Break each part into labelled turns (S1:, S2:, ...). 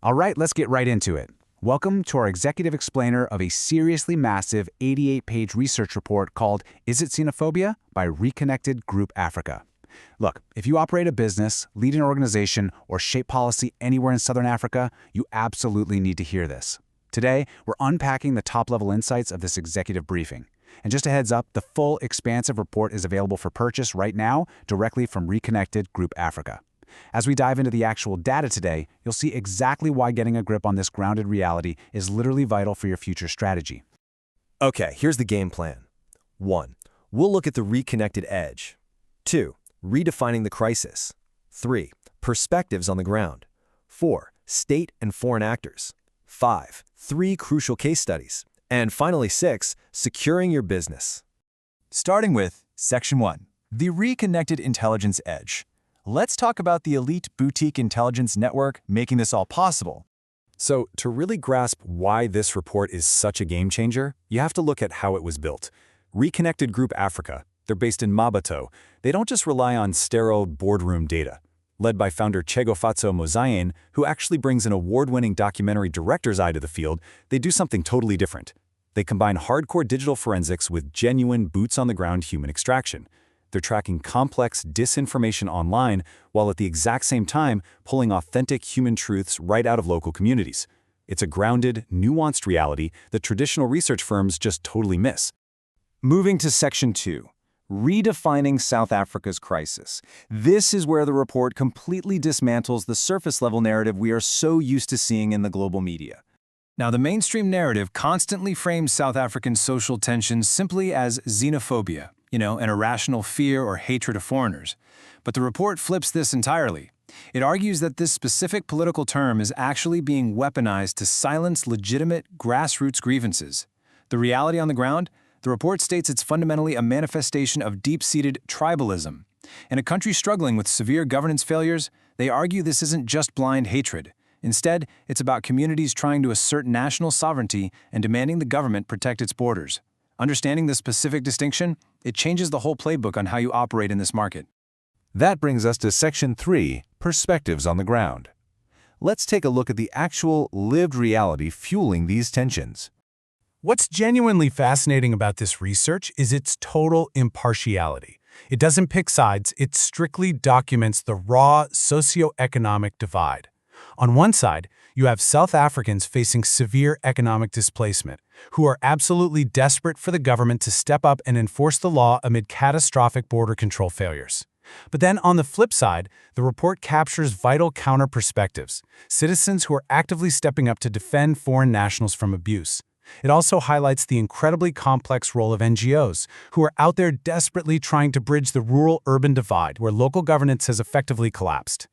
S1: All right, let's get right into it. Welcome to our executive explainer of a seriously massive 88-page research report called It Xenophobia by Reconnected Group Africa. Look, if you operate a business, lead an organization, or shape policy anywhere in Southern Africa, you absolutely need to hear this. Today, we're unpacking the top-level insights of this executive briefing. And just a heads up, the full expansive report is available for purchase right now directly from Reconnected Group Africa. As we dive into the actual data today, you'll see exactly why getting a grip on this grounded reality is literally vital for your future strategy.
S2: Okay, here's the game plan. 1. We'll look at the reconnected edge. 2. Redefining the crisis. 3. Perspectives on the ground. 4. State and foreign actors. 5. 3 crucial case studies. And finally 6. Securing your business.
S3: Starting with Section 1, the Reconnected Intelligence Edge. Let's talk about the elite boutique intelligence network making this all possible.
S4: So, to really grasp why this report is such a game changer, you have to look at how it was built. Reconnected Group Africa, they're based in Amabutho. They don't just rely on sterile boardroom data. Led by founder Moya, who actually brings an award-winning documentary director's eye to the field, they do something totally different. They combine hardcore digital forensics with genuine boots-on-the-ground human extraction. They're tracking complex disinformation online while at the exact same time pulling authentic human truths right out of local communities. It's a grounded, nuanced reality that traditional research firms just totally miss.
S3: Moving to Section 2, redefining South Africa's crisis. This is where the report completely dismantles the surface-level narrative we are so used to seeing in the global media. Now, the mainstream narrative constantly frames South African social tensions simply as xenophobia, an irrational fear or hatred of foreigners. But the report flips this entirely. It argues that this specific political term is actually being weaponized to silence legitimate grassroots grievances. The reality on the ground? The report states it's fundamentally a manifestation of deep-seated tribalism. In a country struggling with severe governance failures, they argue this isn't just blind hatred. Instead, it's about communities trying to assert national sovereignty and demanding the government protect its borders. Understanding this specific distinction, it changes the whole playbook on how you operate in this market.
S5: That brings us to Section 3, Perspectives on the Ground. Let's take a look at the actual lived reality fueling these tensions.
S6: What's genuinely fascinating about this research is its total impartiality. It doesn't pick sides, it strictly documents the raw socioeconomic divide. On one side, you have South Africans facing severe economic displacement, who are absolutely desperate for the government to step up and enforce the law amid catastrophic border control failures. But then on the flip side, the report captures vital counter-perspectives, citizens who are actively stepping up to defend foreign nationals from abuse. It also highlights the incredibly complex role of NGOs, who are out there desperately trying to bridge the rural-urban divide where local governance has effectively collapsed.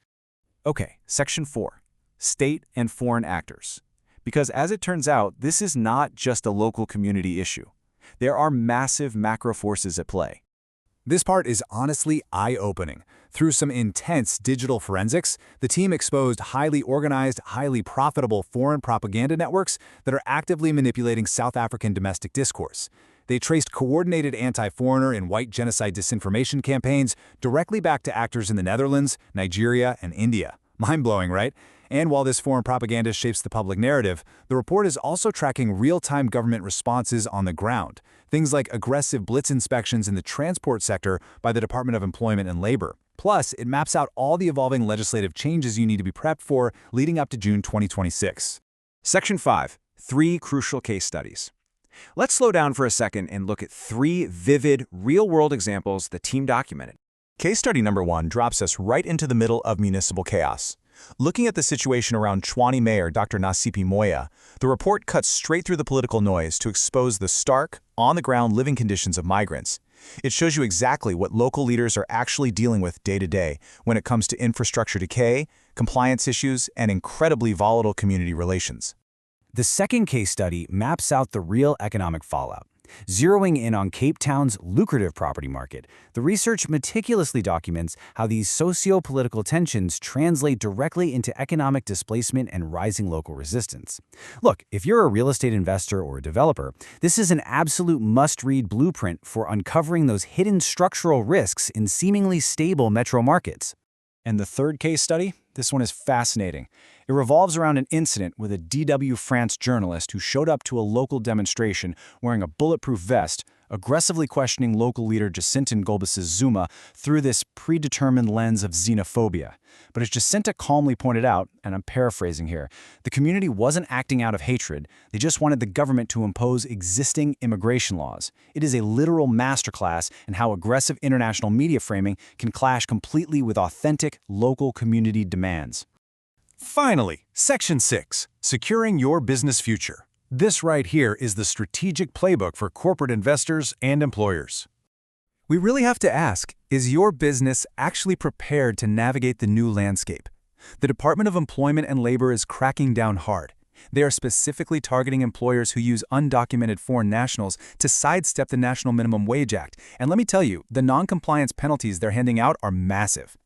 S1: Okay, Section 4, State and Foreign Actors. Because as it turns out, this is not just a local community issue. There are massive macro forces at play. This part is honestly eye-opening. Through some intense digital forensics, the team exposed highly organized, highly profitable foreign propaganda networks that are actively manipulating South African domestic discourse. They traced coordinated anti-foreigner and white genocide disinformation campaigns directly back to actors in the Netherlands, Nigeria, and India. Mind-blowing, right? And while this foreign propaganda shapes the public narrative, the report is also tracking real-time government responses on the ground. Things like aggressive blitz inspections in the transport sector by the Department of Employment and Labor. Plus, it maps out all the evolving legislative changes you need to be prepped for leading up to June 2026.
S7: Section 5, 3 crucial case studies. Let's slow down for a second and look at 3 vivid, real-world examples the team documented.
S3: Case study number 1 drops us right into the middle of municipal chaos. Looking at the situation around Tshwane Mayor Dr. Moya, the report cuts straight through the political noise to expose the stark, on-the-ground living conditions of migrants. It shows you exactly what local leaders are actually dealing with day to day when it comes to infrastructure decay, compliance issues, and incredibly volatile community relations.
S1: The second case study maps out the real economic fallout. Zeroing in on Cape Town's lucrative property market, the research meticulously documents how these socio-political tensions translate directly into economic displacement and rising local resistance. Look, if you're a real estate investor or a developer, this is an absolute must-read blueprint for uncovering those hidden structural risks in seemingly stable metro markets.
S3: And the third case study? This one is fascinating. It revolves around an incident with a DW France journalist who showed up to a local demonstration wearing a bulletproof vest, aggressively questioning local leader Jacinta Golbes's Zuma through this predetermined lens of xenophobia. But as Jacinta calmly pointed out, and I'm paraphrasing here, the community wasn't acting out of hatred, they just wanted the government to impose existing immigration laws. It is a literal masterclass in how aggressive international media framing can clash completely with authentic local community demands.
S5: Finally, Section 6, Securing Your Business Future. This right here is the strategic playbook for corporate investors and employers.
S4: We really have to ask, is your business actually prepared to navigate the new landscape? The Department of Employment and Labor is cracking down hard. They are specifically targeting employers who use undocumented foreign nationals to sidestep the National Minimum Wage Act. And let me tell you, the non-compliance penalties they're handing out are massive.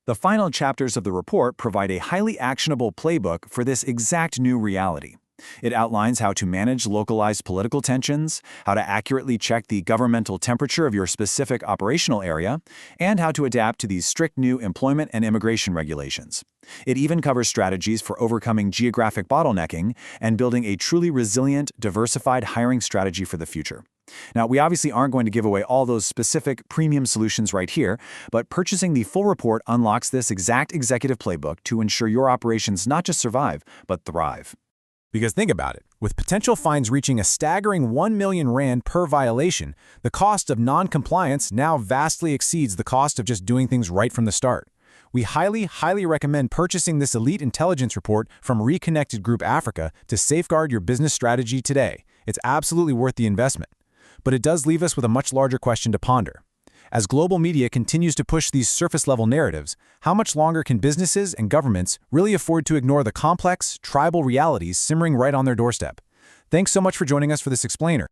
S3: The final chapters of the report provide a highly actionable playbook for this exact new reality. It outlines how to manage localized political tensions, how to accurately check the governmental temperature of your specific operational area, and how to adapt to these strict new employment and immigration regulations. It even covers strategies for overcoming geographic bottlenecking and building a truly resilient, diversified hiring strategy for the future. Now, we obviously aren't going to give away all those specific premium solutions right here, but purchasing the full report unlocks this exact executive playbook to ensure your operations not just survive, but thrive.
S1: Because think about it, with potential fines reaching a staggering 1 million rand per violation, the cost of non-compliance now vastly exceeds the cost of just doing things right from the start. We highly recommend purchasing this elite intelligence report from Reconnected Group Africa to safeguard your business strategy today. It's absolutely worth the investment. But it does leave us with a much larger question to ponder. As global media continues to push these surface-level narratives, how much longer can businesses and governments really afford to ignore the complex, tribal realities simmering right on their doorstep? Thanks so much for joining us for this explainer.